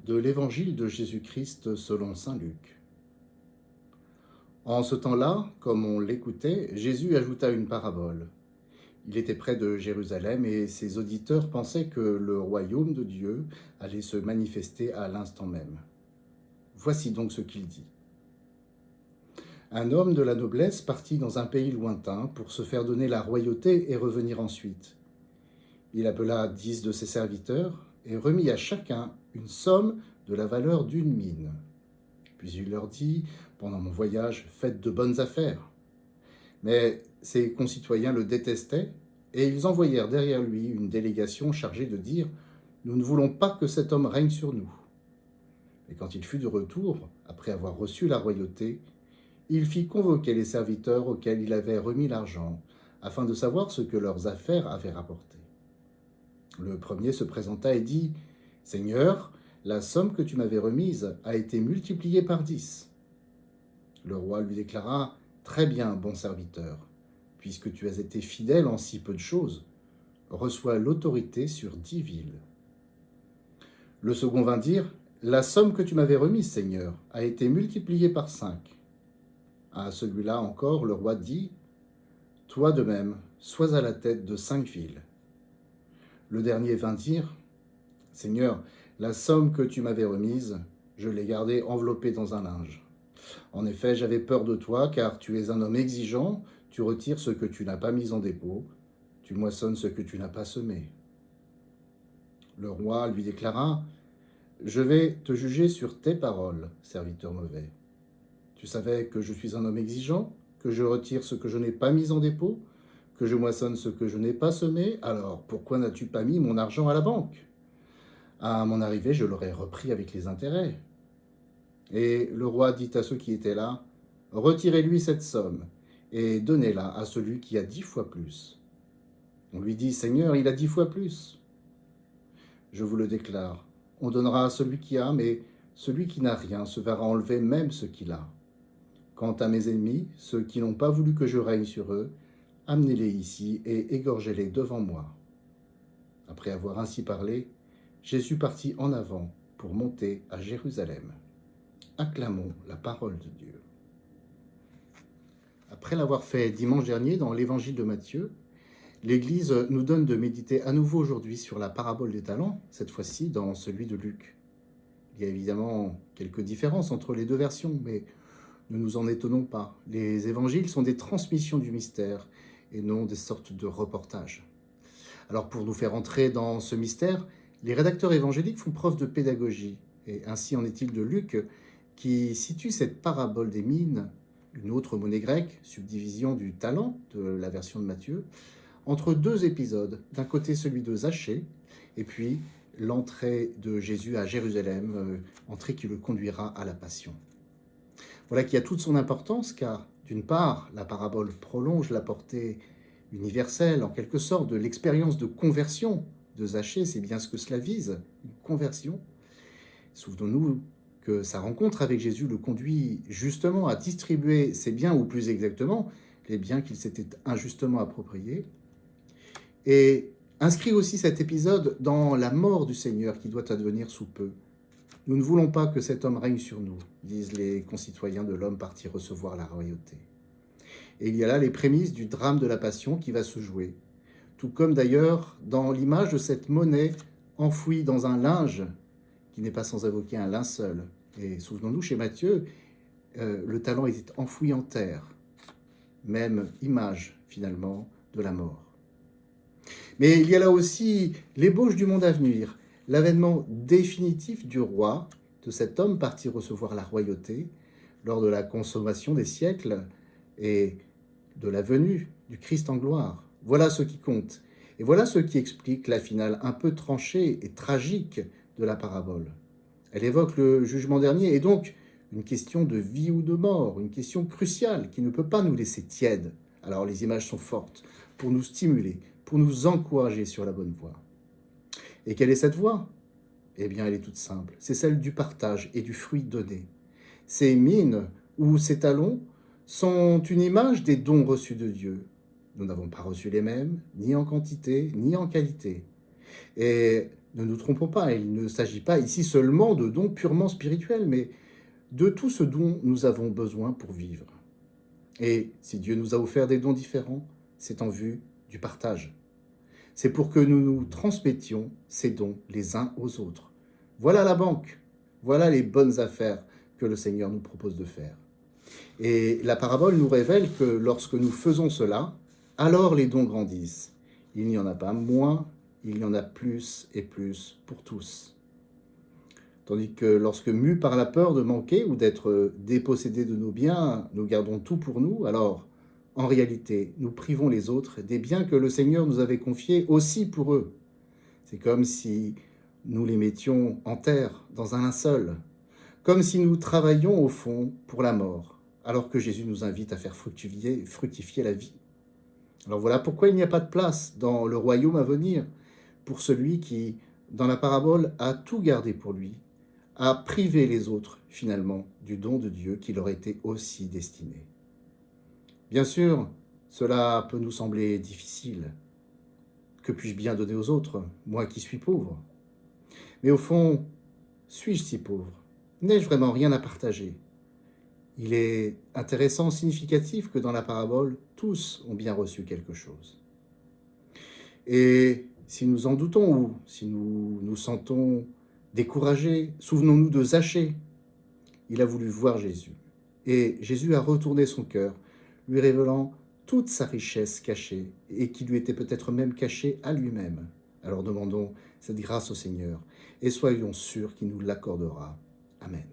De l'Évangile de Jésus-Christ selon saint Luc. En ce temps-là, comme on l'écoutait, Jésus ajouta une parabole. Il était près de Jérusalem et ses auditeurs pensaient que le royaume de Dieu allait se manifester à l'instant même. Voici donc ce qu'il dit. Un homme de la noblesse partit dans un pays lointain pour se faire donner la royauté et revenir ensuite. Il appela 10 de ses serviteurs et remit à chacun une somme de la valeur d'une mine. Puis il leur dit, pendant mon voyage, faites de bonnes affaires. Mais ses concitoyens le détestaient et ils envoyèrent derrière lui une délégation chargée de dire, nous ne voulons pas que cet homme règne sur nous. Et quand il fut de retour, après avoir reçu la royauté, il fit convoquer les serviteurs auxquels il avait remis l'argent, afin de savoir ce que leurs affaires avaient rapporté. Le premier se présenta et dit, « Seigneur, la somme que tu m'avais remise a été multipliée par 10. » Le roi lui déclara, « Très bien, bon serviteur, puisque tu as été fidèle en si peu de choses, reçois l'autorité sur 10 villes. » Le second vint dire, « La somme que tu m'avais remise, Seigneur, a été multipliée par 5. » À celui-là encore, le roi dit, « Toi de même, sois à la tête de 5 villes. » Le dernier vint dire, « Seigneur, la somme que tu m'avais remise, je l'ai gardée enveloppée dans un linge. En effet, j'avais peur de toi, car tu es un homme exigeant, tu retires ce que tu n'as pas mis en dépôt, tu moissonnes ce que tu n'as pas semé. » Le roi lui déclara, « Je vais te juger sur tes paroles, serviteur mauvais. Tu savais que je suis un homme exigeant, que je retire ce que je n'ai pas mis en dépôt, que je moissonne ce que je n'ai pas semé, alors pourquoi n'as-tu pas mis mon argent à la banque ? À mon arrivée, je l'aurais repris avec les intérêts. » Et le roi dit à ceux qui étaient là, « Retirez-lui cette somme et donnez-la à celui qui a 10 fois plus. » On lui dit, « Seigneur, il a 10 fois plus. » Je vous le déclare, on donnera à celui qui a, mais celui qui n'a rien se verra enlever même ce qu'il a. Quant à mes ennemis, ceux qui n'ont pas voulu que je règne sur eux, amenez-les ici et égorgez-les devant moi. » Après avoir ainsi parlé, Jésus partit en avant pour monter à Jérusalem. Acclamons la parole de Dieu. Après l'avoir fait dimanche dernier dans l'évangile de Matthieu, l'Église nous donne de méditer à nouveau aujourd'hui sur la parabole des talents, cette fois-ci dans celui de Luc. Il y a évidemment quelques différences entre les deux versions, mais ne nous en étonnons pas. Les évangiles sont des transmissions du mystère et non des sortes de reportages. Alors pour nous faire entrer dans ce mystère, les rédacteurs évangéliques font preuve de pédagogie. Et ainsi en est-il de Luc, qui situe cette parabole des mines, une autre monnaie grecque, subdivision du talent de la version de Matthieu, entre deux épisodes. D'un côté celui de Zachée, et puis l'entrée de Jésus à Jérusalem, entrée qui le conduira à la Passion. Voilà qui a toute son importance, car d'une part, la parabole prolonge la portée universelle, en quelque sorte, de l'expérience de conversion de Zachée, c'est bien ce que cela vise, une conversion. Souvenons-nous que sa rencontre avec Jésus le conduit justement à distribuer ses biens, ou plus exactement, les biens qu'il s'était injustement appropriés, et inscrit aussi cet épisode dans la mort du Seigneur qui doit advenir sous peu. Nous ne voulons pas que cet homme règne sur nous, disent les concitoyens de l'homme parti recevoir la royauté. Et il y a là les prémices du drame de la Passion qui va se jouer, tout comme d'ailleurs dans l'image de cette monnaie enfouie dans un linge, qui n'est pas sans évoquer un linceul. Et souvenons-nous, chez Matthieu, le talent était enfoui en terre, même image finalement de la mort. Mais il y a là aussi l'ébauche du monde à venir, l'avènement définitif du roi, de cet homme parti recevoir la royauté, lors de la consommation des siècles et de la venue du Christ en gloire. Voilà ce qui compte. Et voilà ce qui explique la finale un peu tranchée et tragique de la parabole. Elle évoque le jugement dernier et donc une question de vie ou de mort, une question cruciale qui ne peut pas nous laisser tièdes. Alors les images sont fortes pour nous stimuler, pour nous encourager sur la bonne voie. Et quelle est cette voie ? Eh bien, elle est toute simple. C'est celle du partage et du fruit donné. Ces mines ou ces talons sont une image des dons reçus de Dieu. Nous n'avons pas reçu les mêmes, ni en quantité, ni en qualité. Et Ne nous trompons pas, il ne s'agit pas ici seulement de dons purement spirituels, mais de tout ce dont nous avons besoin pour vivre. Et si Dieu nous a offert des dons différents, c'est en vue du partage. C'est pour que nous nous transmettions ces dons les uns aux autres. Voilà la banque, voilà les bonnes affaires que le Seigneur nous propose de faire. Et la parabole nous révèle que lorsque nous faisons cela, alors les dons grandissent. Il n'y en a pas moins, il y en a plus et plus pour tous. Tandis que lorsque mus par la peur de manquer ou d'être dépossédés de nos biens, nous gardons tout pour nous, alors en réalité, nous privons les autres des biens que le Seigneur nous avait confiés aussi pour eux. C'est comme si nous les mettions en terre, dans un linceul, comme si nous travaillions au fond pour la mort, alors que Jésus nous invite à faire fructifier la vie. Alors voilà pourquoi il n'y a pas de place dans le royaume à venir pour celui qui, dans la parabole, a tout gardé pour lui, a privé les autres, finalement, du don de Dieu qui leur était aussi destiné. Bien sûr, cela peut nous sembler difficile. Que puis-je bien donner aux autres, moi qui suis pauvre? Mais au fond, suis-je si pauvre? N'ai-je vraiment rien à partager? Il est intéressant, significatif que dans la parabole, tous ont bien reçu quelque chose. Et si nous en doutons ou si nous nous sentons découragés, souvenons-nous de Zachée. Il a voulu voir Jésus. Et Jésus a retourné son cœur, lui révélant toute sa richesse cachée et qui lui était peut-être même cachée à lui-même. Alors demandons cette grâce au Seigneur et soyons sûrs qu'il nous l'accordera. Amen.